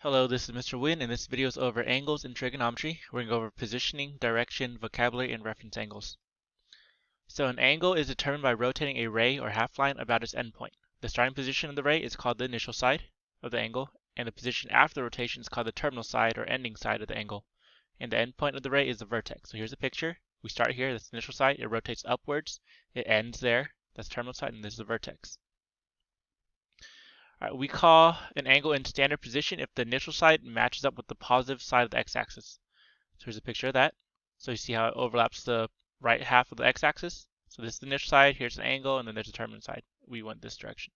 Hello, this is Mr. Win, and this video is over angles in trigonometry. We're going to go over positioning, direction, vocabulary, and reference angles. So an angle is determined by rotating a ray or half line about its endpoint. The starting position of the ray is called the initial side of the angle, and the position after the rotation is called the terminal side or ending side of the angle. And the endpoint of the ray is the vertex. So here's a picture. We start here, that's the initial side, it rotates upwards, it ends there, that's the terminal side, and this is the vertex. All right, we call an angle in standard position if the initial side matches up with the positive side of the x-axis. So here's a picture of that. So you see how it overlaps the right half of the x-axis. So this is the initial side, here's an angle, and then there's the terminal side. We went this direction.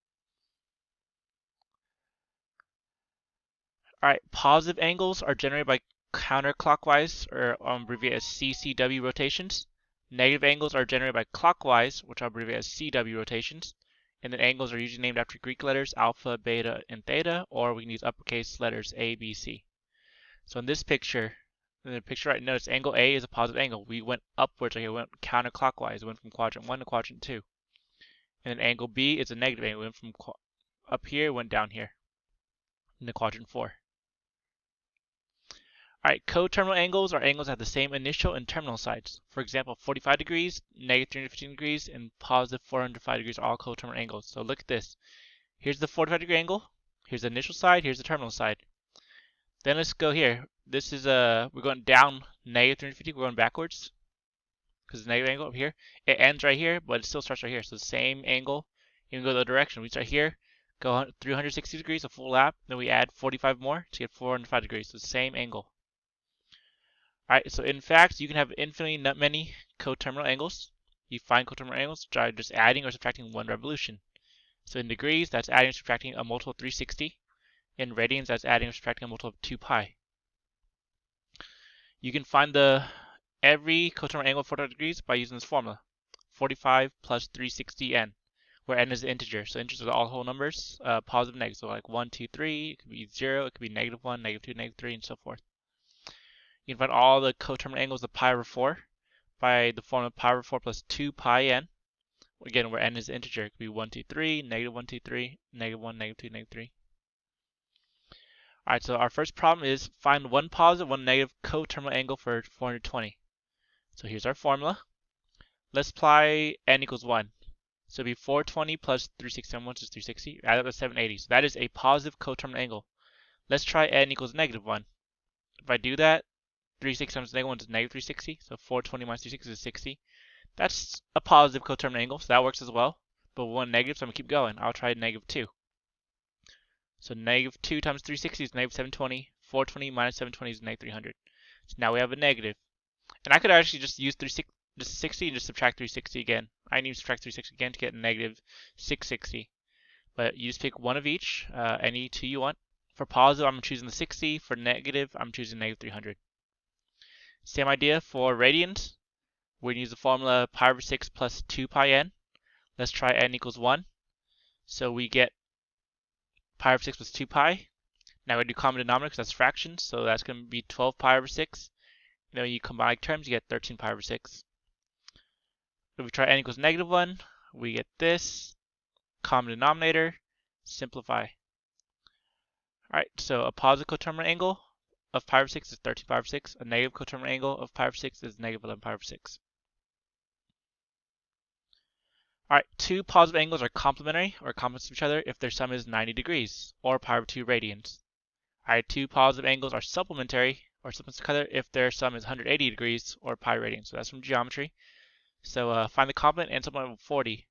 All right, positive angles are generated by counterclockwise, or abbreviated as CCW rotations. Negative angles are generated by clockwise, which I'll abbreviate as CW rotations. And then angles are usually named after Greek letters, alpha, beta, and theta, or we can use uppercase letters A, B, C. So in this picture, notice angle A is a positive angle. We went upwards, we went counterclockwise. We went from quadrant 1 to quadrant 2. And then angle B is a negative angle. We went from up here, went down here, into quadrant 4. Alright, coterminal angles are angles that have the same initial and terminal sides. For example, 45 degrees, negative 315 degrees, and positive 405 degrees are all coterminal angles. So look at this. Here's the 45-degree angle. Here's the initial side. Here's the terminal side. Then let's go here. This is we're going down negative 350. We're going backwards because the negative angle up here. It ends right here, but it still starts right here. So the same angle. You can go the other direction. We start here, go 360 degrees, a full lap. Then we add 45 more to get 405 degrees. So the same angle. Alright, so in fact, you can have infinitely many coterminal angles. You find coterminal angles by just adding or subtracting one revolution. So in degrees, that's adding or subtracting a multiple of 360. In radians, that's adding or subtracting a multiple of 2 pi. You can find every coterminal angle of 45 degrees by using this formula. 45 plus 360n, where n is the integer. So integers are all whole numbers, positive and negative. So like 1, 2, 3, it could be 0, it could be negative 1, negative 2, negative 3, and so forth. You can find all the coterminal angles of pi over 4 by the formula pi over 4 plus 2 pi n. Again, where n is the integer. It could be 1, 2, 3, negative 1, 2, 3, negative 1, negative 2, negative 3. Alright, so our first problem is find one positive, one negative coterminal angle for 420. So here's our formula. Let's apply n equals 1. So it'd be 420 plus 360, which is 360, add up to 780. So that is a positive coterminal angle. Let's try n equals negative 1. If I do that, 360 times negative 1 is negative 360. So 420 minus 360 is 60. That's a positive coterminal angle, so that works as well. But one negative, so I'm going to keep going. I'll try negative 2. So negative 2 times 360 is negative 720. 420 minus 720 is negative 300. So now we have a negative. And I could actually just use 360 and just subtract 360 again. I need to subtract 360 again to get negative 660. But you just pick one of each, any two you want. For positive, I'm choosing the 60. For negative, I'm choosing negative 300. Same idea for radians. We're going to use the formula pi over 6 plus 2 pi n. Let's try n equals 1. So we get pi over 6 plus 2 pi. Now we do common denominator because that's fractions. So that's going to be 12 pi over 6. And then when you combine terms, you get 13 pi over 6. If we try n equals negative 1, we get this. Common denominator. Simplify. Alright, so a positive coterminal angle of pi over 6 is 13 pi over 6. A negative coterminal angle of pi over 6 is negative 11 pi over 6. Alright, two positive angles are complementary or complements of each other if their sum is 90 degrees or pi over 2 radians. Alright, two positive angles are supplementary or supplements of each other if their sum is 180 degrees or pi radians. So that's from geometry. So find the complement and supplement of 40.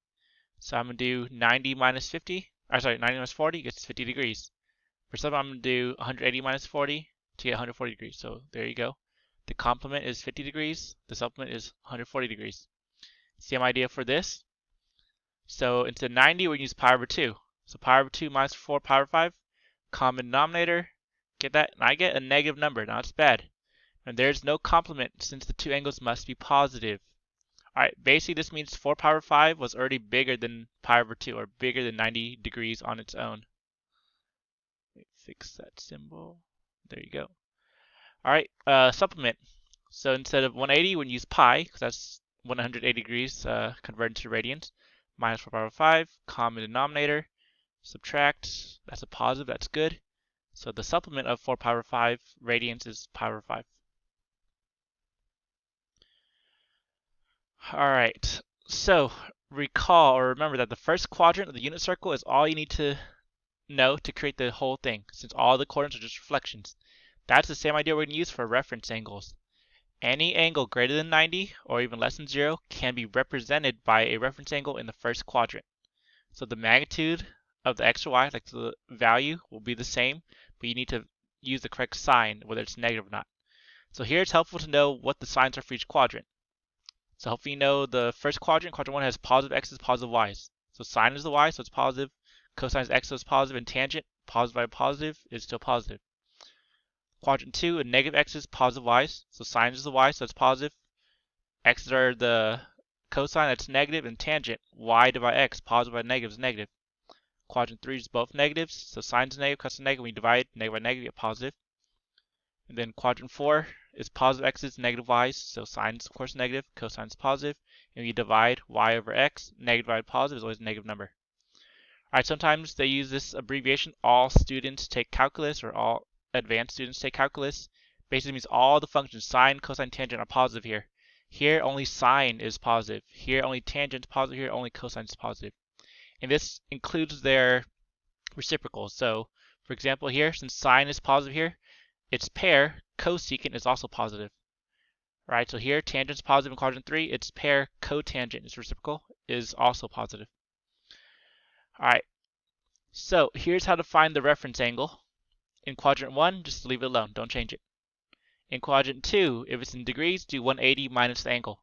So I'm going to do 90 minus 50. 90 minus 40 gets 50 degrees. For supplement, I'm going to do 180 minus 40 to get 140 degrees. So there you go. The complement is 50 degrees. The supplement is 140 degrees. Same idea for this. So instead of 90, we use pi over 2. So pi over 2 minus 4 pi over 5. Common denominator. Get that? And I get a negative number. Now it's bad. And there's no complement since the two angles must be positive. Alright, basically this means 4 pi over 5 was already bigger than pi over 2, or bigger than 90 degrees on its own. Let me fix that symbol. There you go. Alright, supplement. So instead of 180, we use pi, because that's 180 degrees converted to radians. Minus 4 pi over 5, common denominator. Subtract. That's a positive, that's good. So the supplement of 4 pi over 5 radians is pi over 5. Alright, so recall or remember that the first quadrant of the unit circle is all you need to know to create the whole thing, since all the coordinates are just reflections. That's the same idea we're going to use for reference angles. Any angle greater than 90 or even less than 0 can be represented by a reference angle in the first quadrant. So the magnitude of the x or y, like the value, will be the same, but you need to use the correct sign, whether it's negative or not. So here it's helpful to know what the signs are for each quadrant. So hopefully you know the first quadrant, quadrant 1 has positive x's, positive y's. So sine is the y, so it's positive. Cosine is x, so it's positive. And tangent, positive by positive, is still positive. Quadrant 2, a negative x's, positive y's. So sine is the y, so it's positive. X's are the cosine, that's negative. And tangent, y divided by x, positive by negative is negative. Quadrant 3 is both negatives, so sine is negative, cosine is negative. When you divide negative by negative, you get positive. And then quadrant 4 is positive x's, negative y's, so sine is of course negative, cosine is positive. And when you divide y over x, negative divided positive is always a negative number. Alright, sometimes they use this abbreviation, all students take calculus, or all advanced students take calculus. Basically means all the functions, sine, cosine, tangent, are positive here. Here only sine is positive. Here only tangent is positive. Here only cosine is positive. And this includes their reciprocals. So, for example here, since sine is positive here, its pair, cosecant, is also positive. Right, so here tangent is positive in quadrant 3, its pair, cotangent, its reciprocal, is also positive. Alright, so here's how to find the reference angle. In quadrant 1, just leave it alone, don't change it. In quadrant 2, if it's in degrees, do 180 minus the angle.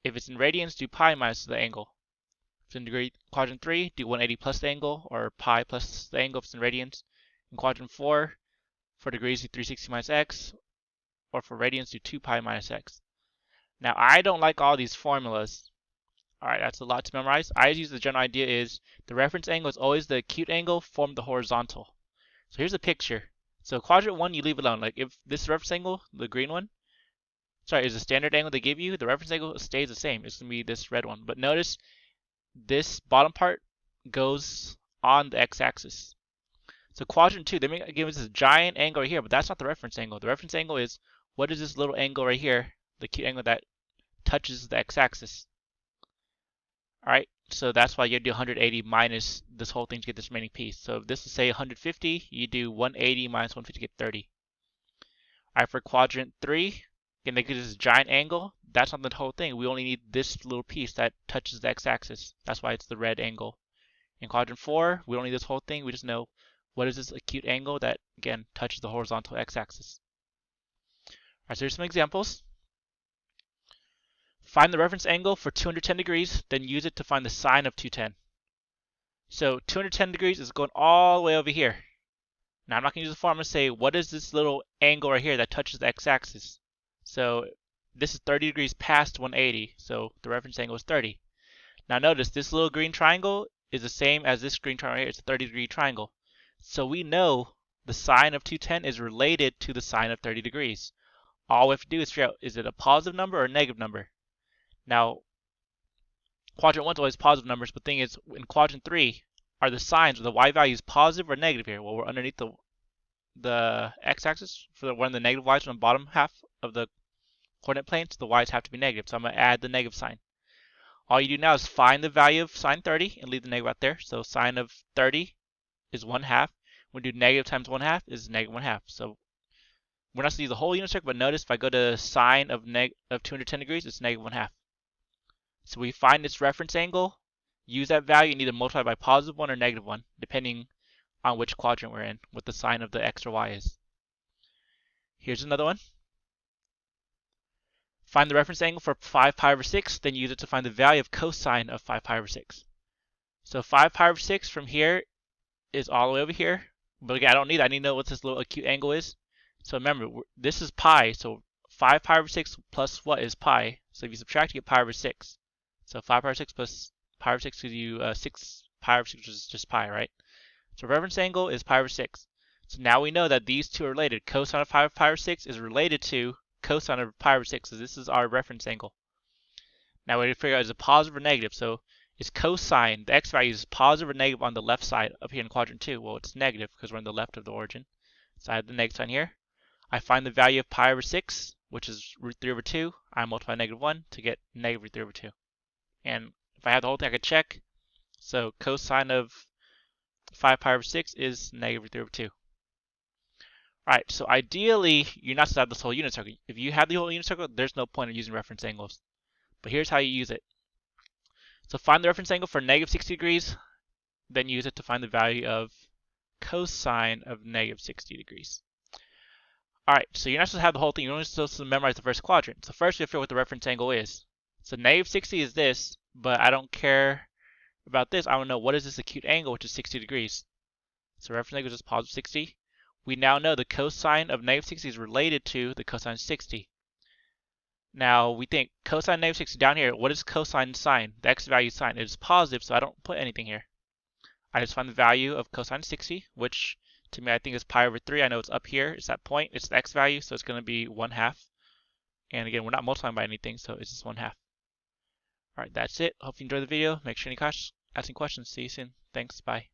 If it's in radians, do pi minus the angle. If it's in degree quadrant 3, do 180 plus the angle, or pi plus the angle if it's in radians. In quadrant 4, for degrees, do 360 minus x, or for radians, do 2 pi minus x. Now, I don't like all these formulas. Alright, that's a lot to memorize. I use the general idea is the reference angle is always the acute angle formed the horizontal. So here's a picture. So quadrant 1, you leave alone. Like if this reference angle, the green one, is the standard angle they give you, the reference angle stays the same. It's going to be this red one. But notice this bottom part goes on the x-axis. So quadrant 2, they may give us this giant angle right here, but that's not the reference angle. The reference angle is what is this little angle right here, the acute angle that touches the x-axis. Alright, so that's why you do 180 minus this whole thing to get this remaining piece. So if this is say 150, you do 180 minus 150 to get 30. Alright, for quadrant 3, again, they give us this giant angle. That's not the whole thing. We only need this little piece that touches the x-axis. That's why it's the red angle. In quadrant 4, we don't need this whole thing. We just know what is this acute angle that, again, touches the horizontal x-axis. Alright, so here's some examples. Find the reference angle for 210 degrees, then use it to find the sine of 210. So 210 degrees is going all the way over here. Now I'm not going to use the formula to say what is this little angle right here that touches the x-axis. So this is 30 degrees past 180, so the reference angle is 30. Now notice this little green triangle is the same as this green triangle right here. It's a 30-degree triangle. So we know the sine of 210 is related to the sine of 30 degrees. All we have to do is figure out, is it a positive number or a negative number? Now, quadrant 1 is always positive numbers, but the thing is, in quadrant 3, are the signs, or the y values positive or negative here? Well, we're underneath the x-axis, for the one of the negative y's on the bottom half of the coordinate plane, so the y's have to be negative. So I'm going to add the negative sign. All you do now is find the value of sine 30 and leave the negative out there. So sine of 30 is 1/2. When we do negative times 1/2 is negative 1/2. So we're not going to use the whole unit circle, but notice if I go to sine of 210 degrees, it's negative 1/2. So we find this reference angle, use that value, and either multiply by positive 1 or negative 1, depending on which quadrant we're in, what the sign of the x or y is. Here's another one. Find the reference angle for 5 pi over 6, then use it to find the value of cosine of 5 pi over 6. So 5 pi over 6 from here is all the way over here. But again, I need to know what this little acute angle is. So remember, this is pi, so 5 pi over 6 plus what is pi? So if you subtract, you get pi over 6. So 5 pi over 6 plus pi over 6 gives you 6 pi over 6, which is just pi, right? So reference angle is pi over 6. So now we know that these two are related. Cosine of 5 pi over 6 is related to cosine of pi over 6. So this is our reference angle. Now we have to figure out is it positive or negative. So is cosine. The x value is positive or negative on the left side up here in quadrant 2. Well, it's negative because we're on the left of the origin. So I have the negative sign here. I find the value of pi over 6, which is root 3 over 2. I multiply negative 1 to get negative root 3 over 2. And if I had the whole thing, I could check. So cosine of 5 pi over 6 is negative root 3 over 2. Alright, so ideally, you're not supposed to have this whole unit circle. If you have the whole unit circle, there's no point in using reference angles. But here's how you use it. So find the reference angle for negative 60 degrees, then use it to find the value of cosine of negative 60 degrees. Alright, so you're not supposed to have the whole thing. You're only supposed to memorize the first quadrant. So first we have to figure out what the reference angle is. So negative 60 is this, but I don't care about this. I want to know what is this acute angle, which is 60 degrees. So reference angle is just positive 60. We now know the cosine of negative 60 is related to the cosine of 60. Now we think cosine negative 60 down here, what is cosine sine? The x value sine. It is positive, so I don't put anything here. I just find the value of cosine 60, which to me I think is pi over 3. I know it's up here. It's that point. It's the x value, so it's going to be 1/2. And again, we're not multiplying by anything, so it's just 1/2. Alright, that's it. Hope you enjoyed the video. Make sure you ask any questions. See you soon. Thanks. Bye.